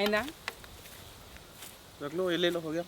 ఏందా रख लो, ये ले लो, हो गया।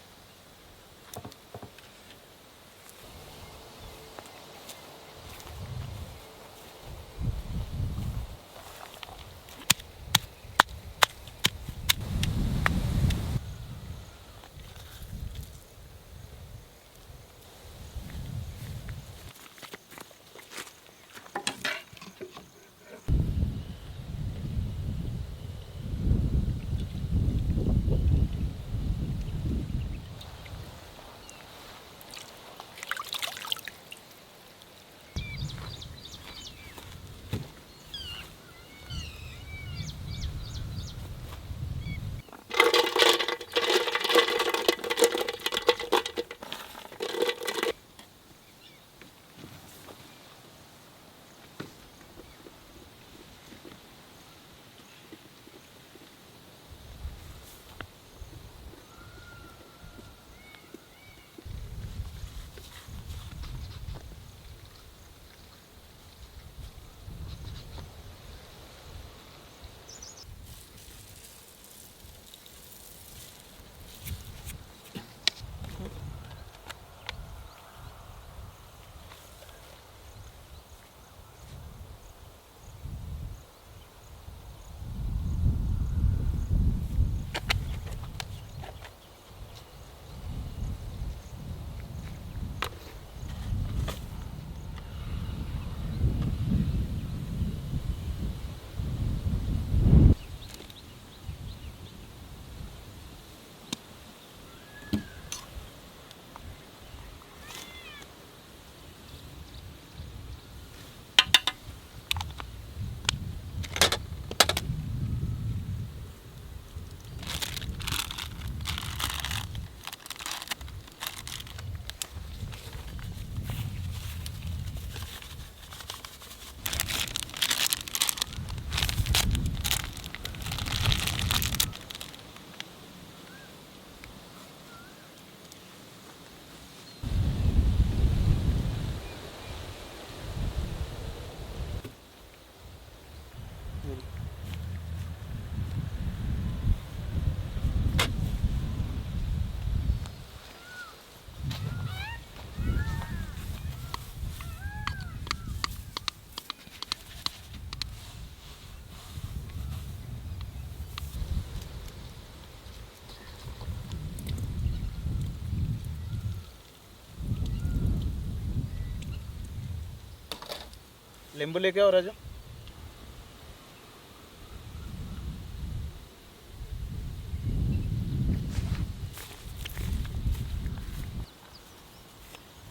नींबू लेके आओ राजू।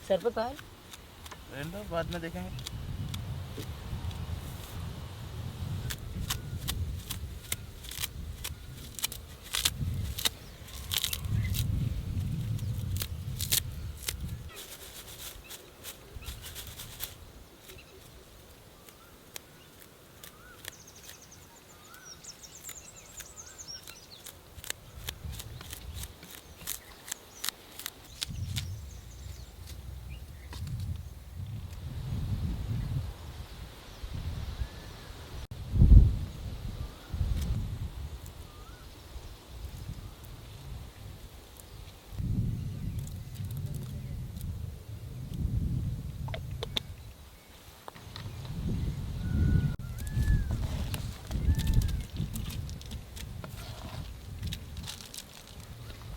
सर पे कहा बाद में देखेंगे।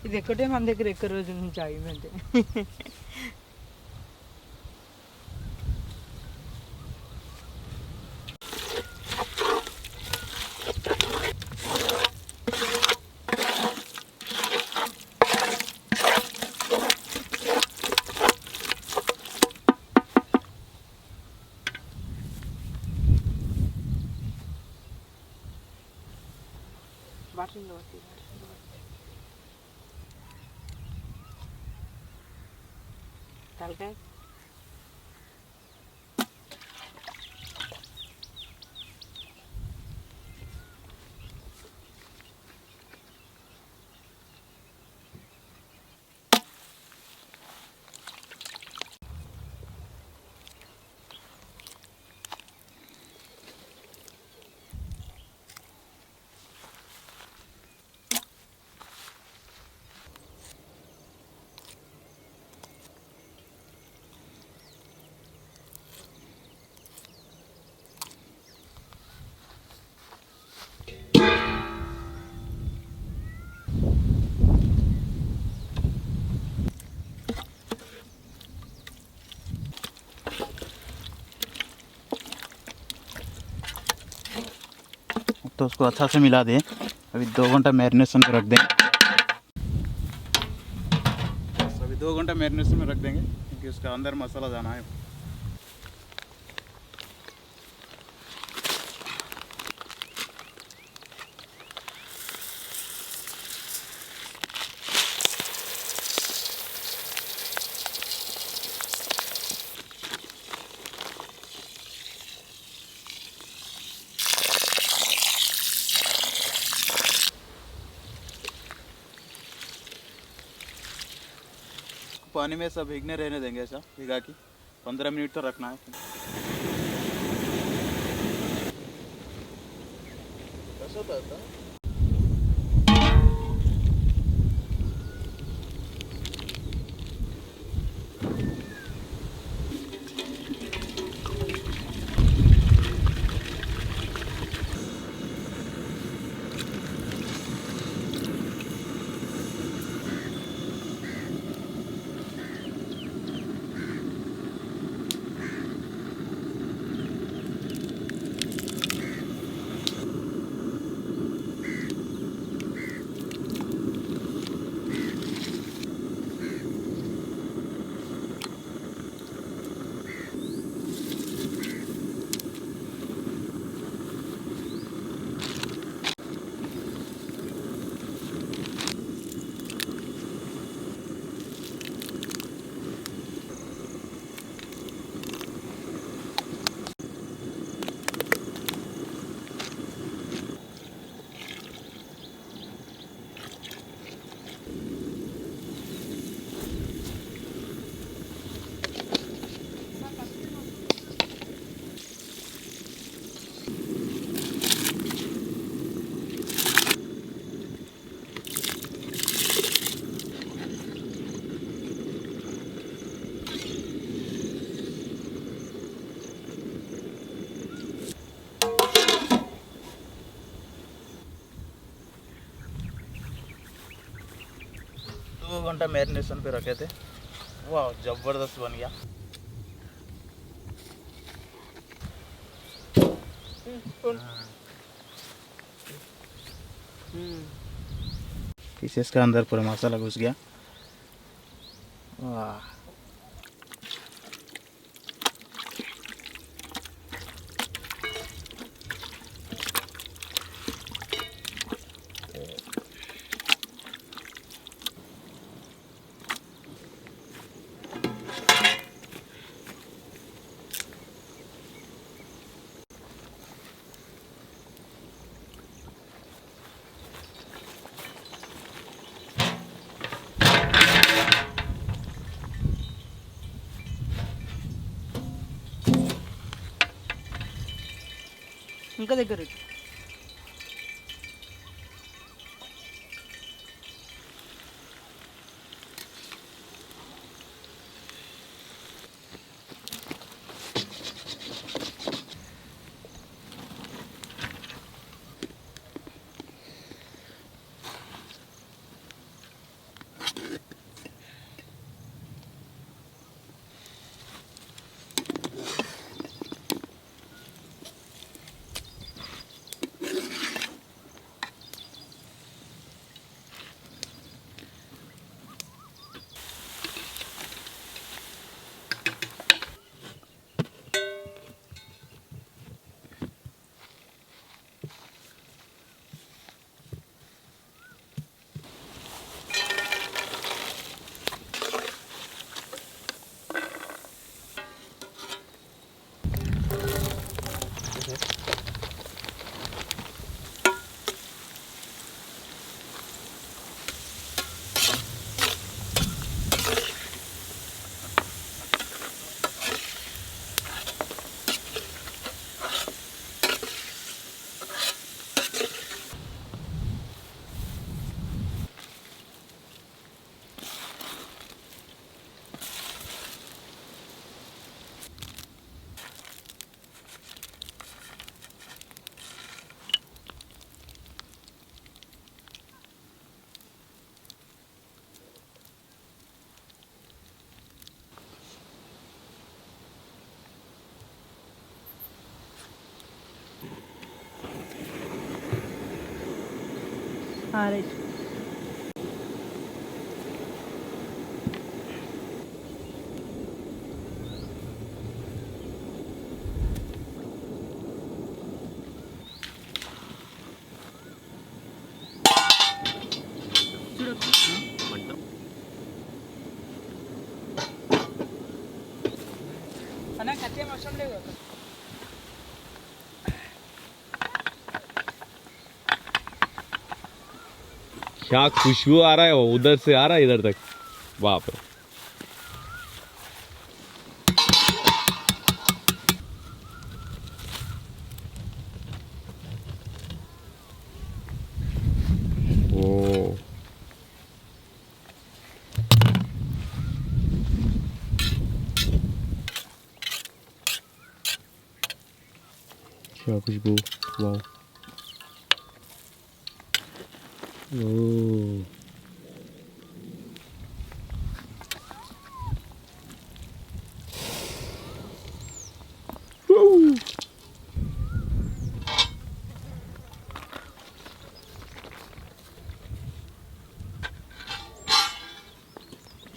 ఇది ఎక్కటే మన దగ్గర ఎక్కువ రోజుల నుంచి ఆగిందంటే బాటిల్లో తలకాయ तो उसको अच्छा से मिला दें। अभी 2 घंटा मैरिनेशन में रख दें। बस अभी 2 घंटा मैरिनेशन में रख देंगे क्योंकि उसका अंदर मसाला जाना है। पानी में सब भीगने रहने देंगे, ऐसा भिगा के 15 मिनट तो रखना है। कैसा होता है? 2 घंटा मैरिनेशन पे रखे थे। वाह जबरदस्त बन गया। पीसेस का अंदर पूरा मसाला घुस गया। वाह ఇంకా దగ్గర పెట్టు. రైట్. మంట అన్న కట్టేం అవసరం లేదు. क्या खुशबू आ रहा है, वो उधर से आ रहा है इधर तक. बाप रे. ओ क्या खुशबू. वाह. ओ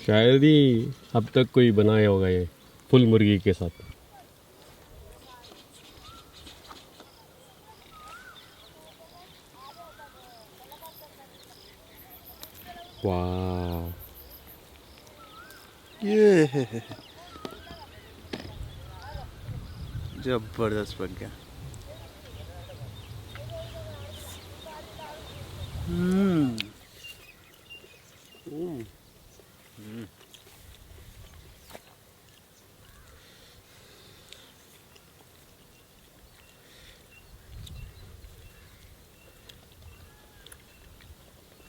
शायद ही अब तक कोई बनाया होगा ये फुल मुर्गी के साथ. वाह. ये जबरदस्त बन गया. हम्म